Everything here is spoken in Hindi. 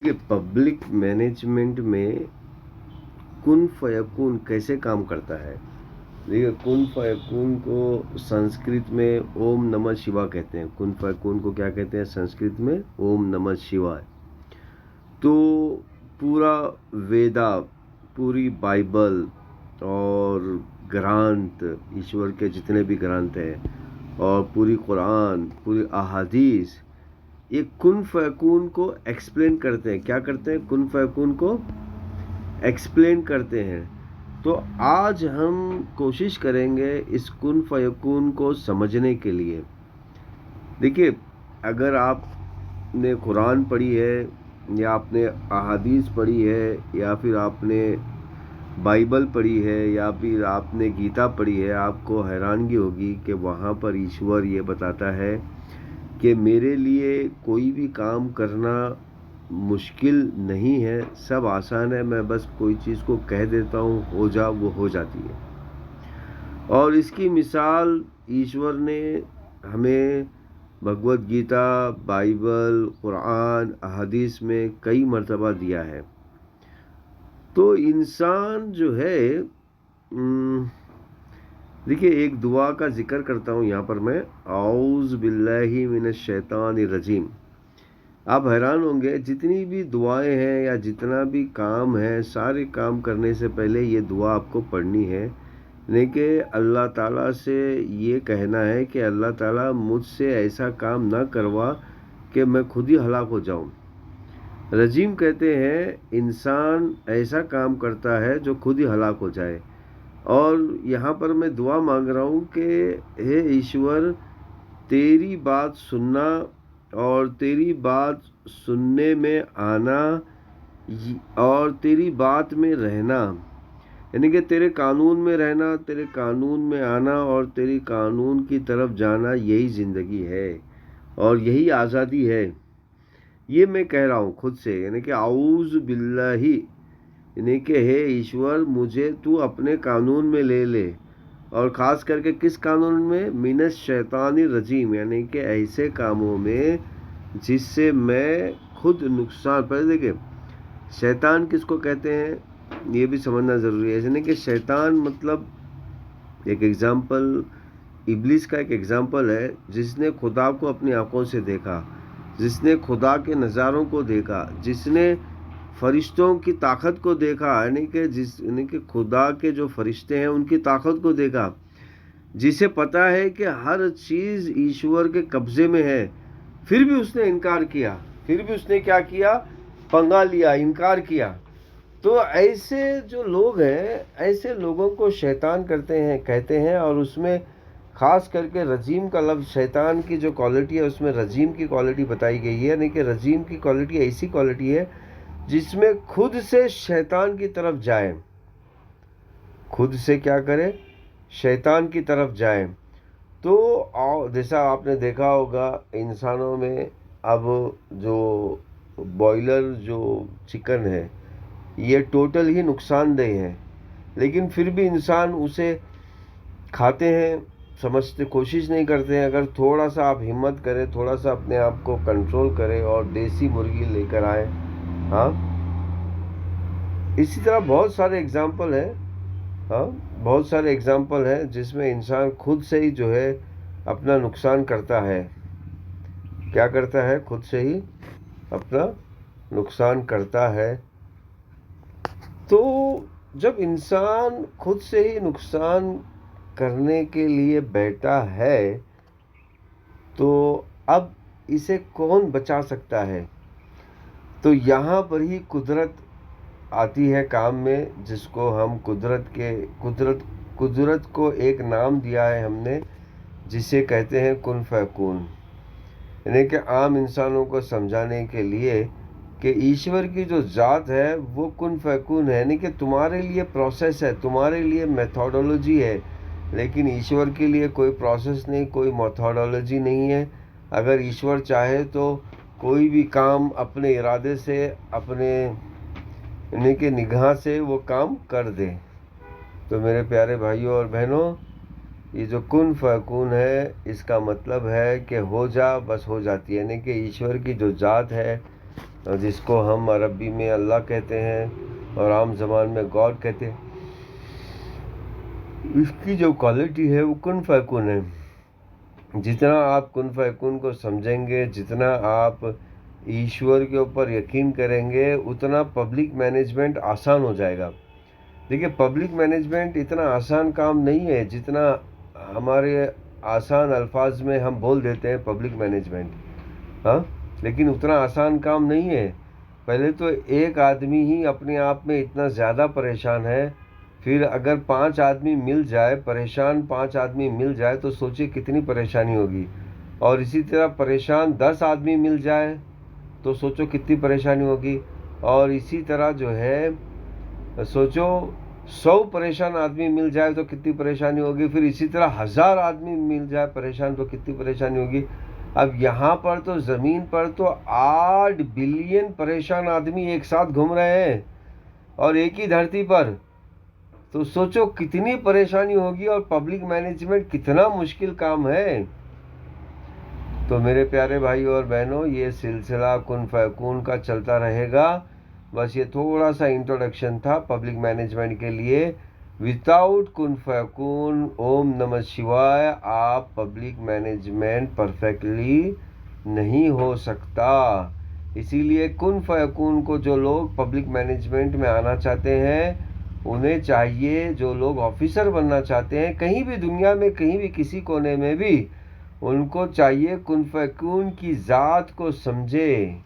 कि पब्लिक मैनेजमेंट में कुन फयकून कैसे काम करता है। देखिए, कुन फयकून को संस्कृत में ओम नमः शिवाय कहते हैं। कुन फयकून को क्या कहते हैं संस्कृत में? ओम नमः शिवाय। तो पूरा वेदा, पूरी बाइबल और ग्रंथ, ईश्वर के जितने भी ग्रंथ हैं और पूरी कुरान, पूरी अहादीस, ये कुन फयकून को एक्सप्लेन करते हैं। क्या करते हैं? कुन फयकून को एक्सप्लेन करते हैं। तो आज हम कोशिश करेंगे इस कुन फयकून को समझने के लिए। देखिए, अगर आपने कुरान पढ़ी है या आपने अहादीस पढ़ी है या फिर आपने बाइबल पढ़ी है या फिर आपने गीता पढ़ी है, आपको हैरानगी होगी कि वहाँ पर ईश्वर ये बताता है कि मेरे लिए कोई भी काम करना मुश्किल नहीं है, सब आसान है। मैं बस कोई चीज़ को कह देता हूँ, हो जा, वो हो जाती है। और इसकी मिसाल ईश्वर ने हमें भगवत गीता, बाइबल, कुरान, अहादीस में कई मर्तबा दिया है। तो इंसान जो है, देखिए, एक दुआ का जिक्र करता हूँ यहाँ पर मैं। औज़ बिल्लाहि मिनश शैतानिर रजीम। आप हैरान होंगे, जितनी भी दुआएं हैं या जितना भी काम है, सारे काम करने से पहले ये दुआ आपको पढ़नी है। लेकिन अल्लाह ताला से ये कहना है कि अल्लाह ताला मुझसे ऐसा काम ना करवा कि मैं खुद ही हलाक हो जाऊं। रजीम कहते हैं इंसान ऐसा काम करता है जो खुद ही हलाक हो जाए। और यहाँ पर मैं दुआ मांग रहा हूँ कि हे ईश्वर, तेरी बात सुनना और तेरी बात सुनने में आना और तेरी बात में रहना, यानी कि तेरे कानून में रहना, तेरे कानून में आना और तेरी कानून की तरफ जाना, यही ज़िंदगी है और यही आज़ादी है। ये मैं कह रहा हूँ खुद से, यानी कि आऊज़ बिल्लाही, यानी कि हे ईश्वर, मुझे तू अपने कानून में ले ले। और ख़ास करके किस कानून में? मिनश शैतानिर रजीम, यानी कि ऐसे कामों में जिससे मैं खुद नुकसान। पहले देखिए, शैतान किसको कहते हैं ये भी समझना ज़रूरी है। यानी कि शैतान मतलब, एक एग्ज़ाम्पल, इब्लिस का एक एग्ज़ाम्पल है, जिसने खुदा को अपनी आंखों से देखा, जिसने खुदा के नज़ारों को देखा, जिसने फरिश्तों की ताकत को देखा, यानी कि खुदा के जो फरिश्ते हैं उनकी ताकत को देखा, जिसे पता है कि हर चीज़ ईश्वर के कब्ज़े में है, फिर भी उसने इनकार किया। फिर भी उसने क्या किया? पंगा लिया, इनकार किया। तो ऐसे जो लोग हैं, ऐसे लोगों को शैतान कहते हैं। और उसमें ख़ास करके रजीम का लफ्ज़, शैतान की जो क्वालिटी है उसमें रजीम की क्वालिटी बताई गई है। यानी कि रजीम की क्वालिटी ऐसी क्वालिटी है जिसमें खुद से शैतान की तरफ जाए, खुद से क्या करे? शैतान की तरफ जाए। तो जैसा आपने देखा होगा इंसानों में, अब जो बॉयलर जो चिकन है, ये टोटल ही नुकसानदेह है, लेकिन फिर भी इंसान उसे खाते हैं, समझते, कोशिश नहीं करते हैं। अगर थोड़ा सा आप हिम्मत करें, थोड़ा सा अपने आप को कंट्रोल करें और देसी मुर्गी लेकर आए। हाँ, इसी तरह बहुत सारे एग्जाम्पल हैं। हाँ, बहुत सारे एग्जाम्पल हैं जिसमें इंसान खुद से ही जो है अपना नुकसान करता है। क्या करता है? खुद से ही अपना नुकसान करता है। तो जब इंसान खुद से ही नुकसान करने के लिए बैठा है, तो अब इसे कौन बचा सकता है? तो यहाँ पर ही कुदरत आती है काम में, जिसको हम कुदरत को एक नाम दिया है हमने, जिसे कहते हैं कुन फयकून। यानी कि आम इंसानों को समझाने के लिए कि ईश्वर की जो ज़ात है वो कुन फयकून है। यानी कि तुम्हारे लिए प्रोसेस है, तुम्हारे लिए मेथोडोलॉजी है, लेकिन ईश्वर के लिए कोई प्रोसेस नहीं, कोई मेथोडोलॉजी नहीं है। अगर ईश्वर चाहे तो कोई भी काम अपने इरादे से, अपने यानी कि निगाह से वो काम कर दे। तो मेरे प्यारे भाइयों और बहनों, ये जो कुन फयकून है, इसका मतलब है कि हो जा, बस हो जाती है। यानी कि ईश्वर की जो ज़ात है और जिसको हम अरबी में अल्लाह कहते हैं और आम ज़बान में गॉड कहते हैं, इसकी जो क्वालिटी है वो कुन फयकुन है। जितना आप कुन फयकुन को समझेंगे, जितना आप ईश्वर के ऊपर यकीन करेंगे, उतना पब्लिक मैनेजमेंट आसान हो जाएगा। देखिए, पब्लिक मैनेजमेंट इतना आसान काम नहीं है जितना हमारे आसान अल्फाज में हम बोल देते हैं पब्लिक मैनेजमेंट, हाँ, लेकिन उतना आसान काम नहीं है। पहले तो एक आदमी ही अपने आप में इतना ज़्यादा परेशान है, फिर अगर 5 आदमी मिल जाए, परेशान 5 आदमी मिल जाए तो सोचिए कितनी परेशानी होगी। और इसी तरह परेशान 10 आदमी मिल जाए तो सोचो कितनी परेशानी होगी। और इसी तरह जो है सोचो 100 परेशान आदमी मिल जाए तो कितनी परेशानी होगी। फिर इसी तरह 1000 आदमी मिल जाए परेशान तो कितनी परेशानी होगी। अब यहाँ पर तो ज़मीन पर तो 8 बिलियन परेशान आदमी एक साथ घूम रहे हैं और एक ही धरती पर, तो सोचो कितनी परेशानी होगी और पब्लिक मैनेजमेंट कितना मुश्किल काम है। तो मेरे प्यारे भाई और बहनों, ये सिलसिला कुन फयकून का चलता रहेगा। बस ये थोड़ा सा इंट्रोडक्शन था पब्लिक मैनेजमेंट के लिए। विदाउट कुन फयकून, ओम नमः शिवाय, आप पब्लिक मैनेजमेंट परफेक्टली नहीं हो सकता। इसीलिए कुन फयकून को जो लोग पब्लिक मैनेजमेंट में आना चाहते हैं, उन्हें चाहिए, जो लोग ऑफिसर बनना चाहते हैं कहीं भी दुनिया में, कहीं भी किसी कोने में भी, उनको चाहिए कुन फयकून की ज़ात को समझे।